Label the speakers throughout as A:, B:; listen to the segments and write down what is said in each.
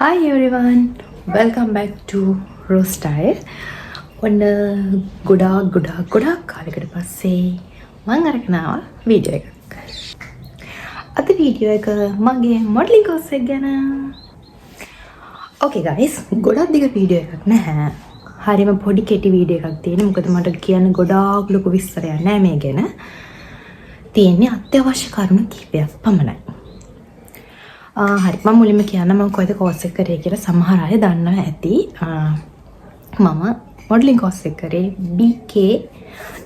A: Hi everyone, welcome back to Rostyle. ඔන්න ගොඩාක් කාලයකට පස්සේ මම අරගෙන ආවා වීඩියෝ එකක්. අද වීඩියෝ එක මගේ මොඩලින් කෝස් එක ගැන. Okay guys, ගොඩක් දිග වීඩියෝ එකක් නැහැ. හරියම පොඩි කෙටි වීඩියෝ එකක් තියෙන. මොකද මට කියන්න ගොඩාක් ලොකු විස්තරයක් නැහැ මේ ගැන. තියෙන්නේ අත්‍යවශ්‍ය කරුණු කිහිපයක් පමණයි. හරි මම මුලින්ම කියන්න මම කොහෙද කෝස් එක කරේ කියලා සමහර අය දන්නවා ඇති. මම මොඩලින් කෝස් එක කරේ BK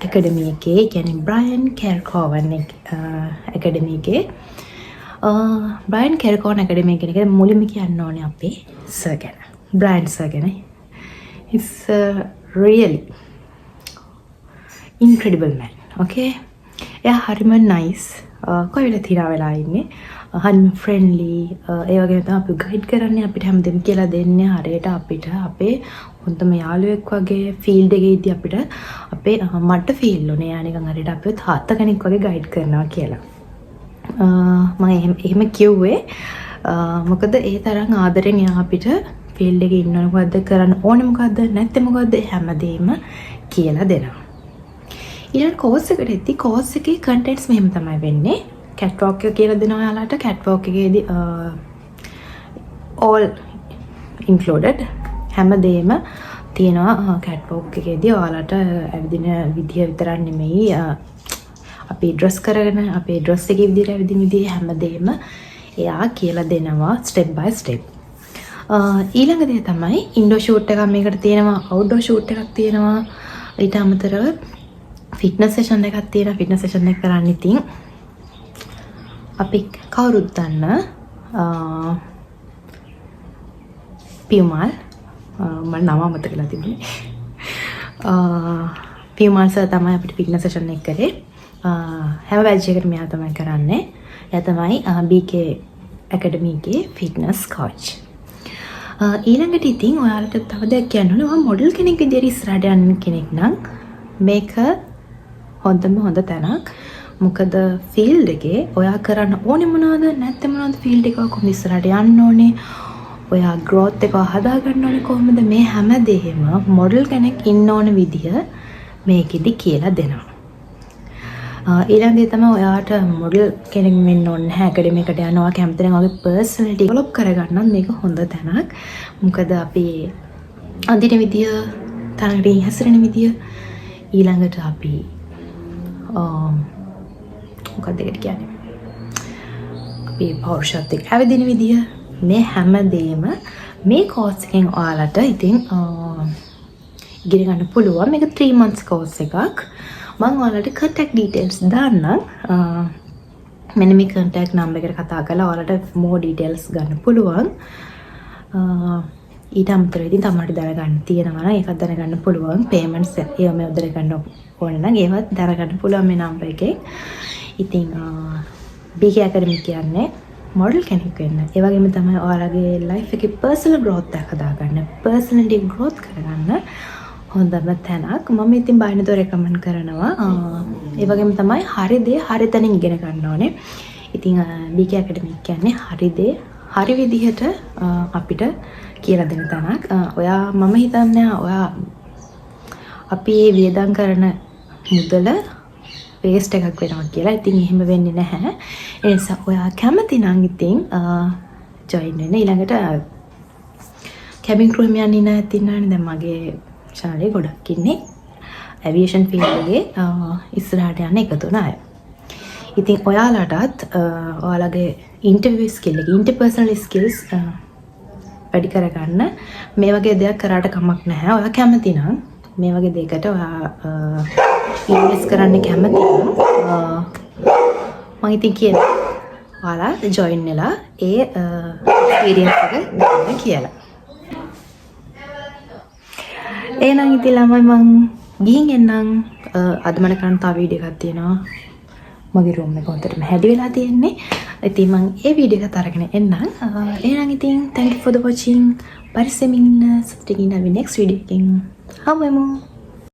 A: Academy එකේ, කියන්නේ බ්‍රයන් කැර්කෝවන් Academy එකේ. බ්‍රයන් කැර්කෝවන් Academy එකේ මුලින්ම කියන්න ඕනේ අපේ සර් ගැන. බ්‍රයන් සර් ගැන. He's really incredible man. Okay? එයා හරිම nice. කොයි වෙලේ තිරා වෙලා ඉන්නේ. හරිම ෆ්‍රෙන්ඩ්ලි. ඒ වගේම තමයි අපි ගයිඩ් කරන්නේ, අපිට හැමදේම කියලා දෙන්නේ හරියට අපිට අපේ හොඳම යාළුවෙක් වගේ ෆීල්ඩ් එකේදී අපිට අපේ මට ෆීල් වුණේ යා නිකන් හරියට අපේ තාත්තා කෙනෙක් වගේ ගයිඩ් කරනවා කියලා. මම එහෙම කිව්වේ මොකද ඒ තරම් ආදරෙන් එයා අපිට ෆීල්ඩ් එකේ ඉන්නකොට මොකද්ද කරන්න ඕනේ, මොකද්ද නැත්නම් මොකද්ද හැමදේම කියලා දෙනවා. ඊළඟ කෝස් එකට එද්දි කෝස් එකේ කන්ටෙන්ට්ස් මෙහෙම තමයි වෙන්නේ. කැට්වොක් එක කියලා දෙනවා යාළුවාට. කැට්වොක් එකේදී all included හැමදේම තියෙනවා කැට්වොක් එකේදී. ඔයාලට ඇවිදින විදිය විතරක් නෙමෙයි, අපි ඩ්‍රෙස් කරගෙන අපේ ඩ්‍රෙස් එකේ විදියට ඇවිදින විදිය හැමදේම එයා කියලා දෙනවා ස්ටෙප් බයි ස්ටෙප්. ඊළඟ දේ තමයි ඉන්ඩෝ ෂූට් එකක් මේකට තියෙනවා, අවුට්ඩෝර් ෂූට් එකක් තියෙනවා. ඊට අමතරව ෆිට්නස් සෙෂන් එකක් තියෙනවා. ෆිට්නස් සෙෂන් එක කරන්න ඉතින් අපි කවුරුත් දන්න පියුමල්, මම නම අමතක කරලා තිබුණේ. පියුමල් සර් තමයි අපිට ෆිට්නස් සෙෂන් එක කරේ. හැම බැච් එකකට මෙයා තමයි කරන්නේ. එයා තමයි BK Academy එකේ ෆිට්නස් කෝච්. ඊළඟට ඉතින් ඔයාලට තව දෙයක් කියන්න ඕනේ. මම මොඩල් කෙනෙක් විදියට ඉස්සරහට යන්න කෙනෙක් නම් මේක හොඳම හොඳ තැනක්. මොකද ෆීල්ඩ් එකේ ඔයා කරන්න ඕනේ මොනවද නැත්නම් මොනවද ෆීල්ඩ් එක කොහොමද ඉස්සරහට යන්න ඕනේ, ඔයා growth එක හදා ගන්න ඕනේ කොහොමද, මේ හැම දෙයක්ම මොඩල් කෙනෙක් ඉන්න ඕන විදිය මේකෙදි කියලා දෙනවා. ඊළඟ දේ තමයි ඔයාට මොඩල් කෙනෙක් වෙන්න ඕනේ නැහැ ඇකඩමි එකට යනවා කැමති නම් ඔයාගේ පර්සනැලිටි ඩෙවලොප් කරගන්නත් මේක හොඳ තැනක්. මොකද අපි අඳින විදිය, තරඟට හැසිරෙන විදිය, ඊළඟට අපි මොකක්ද ඒකට කියන්නේ, අපි පෞරුෂත්වයෙන් ඇවිදින විදිය, මේ හැම දෙයක්ම මේ කෝස් එකෙන් ඔයාලට ඉතින් ඉගෙන ගන්න පුළුවන්. මේක 3 months කෝස් එකක්. මම ඔයාලට contact details දාන්නම්. මෙන්න මේ contact number එකට කතා කරලා ඔයාලට more details ගන්න පුළුවන්. ඊට අමතරව ඉතින් තමයි දැනගන්න තියෙනවා නම් ඒකත් දැනගන්න පුළුවන්. payments ඒවා මේ දැනගන්න ඕන නම් ඒවත් දැනගන්න පුළුවන් මේ number එකෙන්. ඉතින් BK Academy කියන්නේ මොඩල් කෙනෙක් වෙන්න. ඒ වගේම තමයි ඔයාලගේ life එකේ personal growth එක හදාගන්න, personality growth කරගන්න හොඳම තැනක්. මම ඉතින් බයිනතෝ recommend කරනවා. ඒ වගේම තමයි හරි දේ හරි තැනින් ඉගෙන ගන්න ඕනේ. ඉතින් BK Academy කියන්නේ හරි දේ හරි විදිහට අපිට කියලා දෙන තැනක්. මම හිතන්නේ ඔයා අපි මේ වියදම් කරන මුදල වේස්ට් එකක් වෙනවා කියලා. ඉතින් එහෙම වෙන්නේ නැහැ. ඒ නිසා ඔයා කැමති නම් ඉතින් ජොයින් වෙන්න. ඊළඟට කැබින් ක්‍රූ එකේ යන්න ඉන්නත් ඉන්නවනේ. දැන් මගේ channel එක ගොඩක් ඉන්නේ ඇවියේෂන් ෆීල්ඩ් එකේ ඉස්සරහට යන්න එකතු වෙන අය. ඉතින් ඔයාලටත් ඔයාලගේ ඉන්ටර්වියු ස්කිල් එක, ඉන්ටර්පර්සනල් ස්කිල්ස් වැඩි කරගන්න මේ වගේ දෙයක් කරාට කමක් නැහැ. ඔයා කැමති නම් මේ වගේ දෙයකට ඔයා ඉන්වෙස්ට් කරන්න කැමති නම් මම ඉතින් කියනවා ඔයාලා ජොයින් වෙලා ඒ එක්ස්පීරියන්ස් එක ගන්න කියලා. එහෙනම් ඉතින් ළමයි මං ගිහින් එන්නම්. අද මම කරන්න තව වීඩියෝ එකක් තියෙනවා. මගේ රූම් එක හොඳටම හැදි වෙලා තියෙන්නේ. ඉතින් මං ඒ වීඩියෝ එකත් අරගෙන එන්නම්. එහෙනම් ඉතින් thank you for the watching. පරිස්සමින් ඉන්න. සතුටින් ඉන්න. අපි next video එකකින් හමුවෙමු.